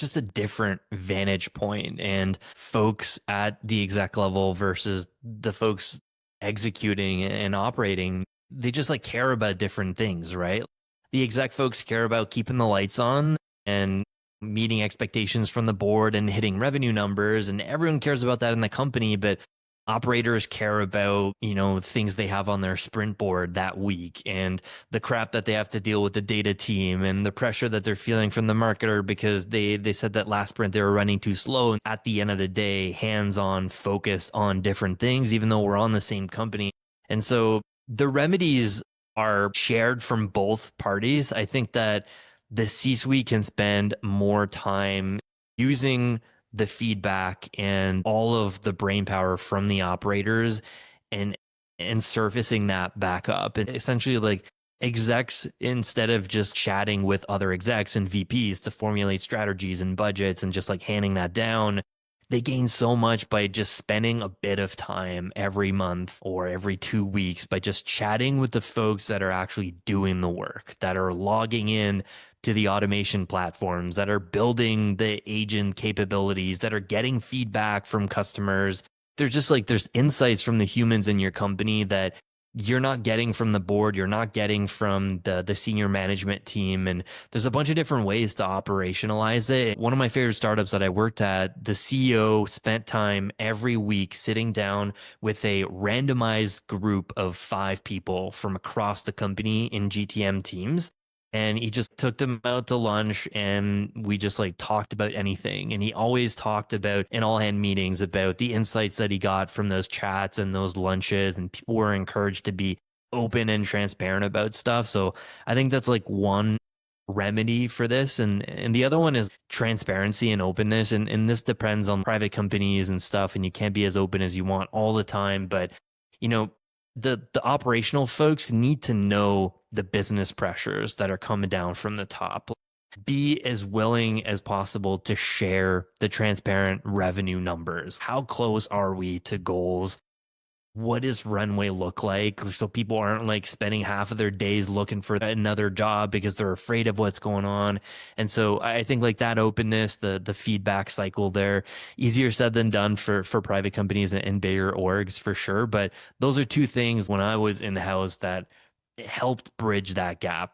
just a different vantage point, and folks at the exec level versus the folks executing and operating, they just like care about different things, right? The exec folks care about keeping the lights on and meeting expectations from the board and hitting revenue numbers, and everyone cares about that in the company. But operators care about, things they have on their sprint board that week, and the crap that they have to deal with the data team, and the pressure that they're feeling from the marketer because they said that last sprint they were running too slow. And at the end of the day, hands on, focused on different things, even though we're on the same company. And so the remedies are shared from both parties. I think that the C-suite can spend more time using the feedback and all of the brain power from the operators, and surfacing that back up. And essentially, like, execs, instead of just chatting with other execs and VPs to formulate strategies and budgets and just like handing that down, they gain so much by just spending a bit of time every month or every 2 weeks by just chatting with the folks that are actually doing the work, that are logging in to the automation platforms, that are building the agent capabilities, that are getting feedback from customers. There's just like, there's insights from the humans in your company that you're not getting from the board, you're not getting from the senior management team. And there's a bunch of different ways to operationalize it. One of my favorite startups that I worked at, the CEO spent time every week sitting down with a randomized group of 5 people from across the company in GTM teams. And he just took them out to lunch, and we just like talked about anything. And he always talked about in all hand meetings about the insights that he got from those chats and those lunches. And people were encouraged to be open and transparent about stuff. So I think that's like one remedy for this. And the other one is transparency and openness. And this depends on private companies and stuff. And you can't be as open as you want all the time. But, you know, the operational folks need to know the business pressures that are coming down from the top. Be as willing as possible to share the transparent revenue numbers. How close are we to goals? What does runway look like? So people aren't like spending half of their days looking for another job because they're afraid of what's going on. And so I think like that openness, the feedback cycle there, easier said than done for private companies and bigger orgs for sure. But those are two things when I was in the house that helped bridge that gap.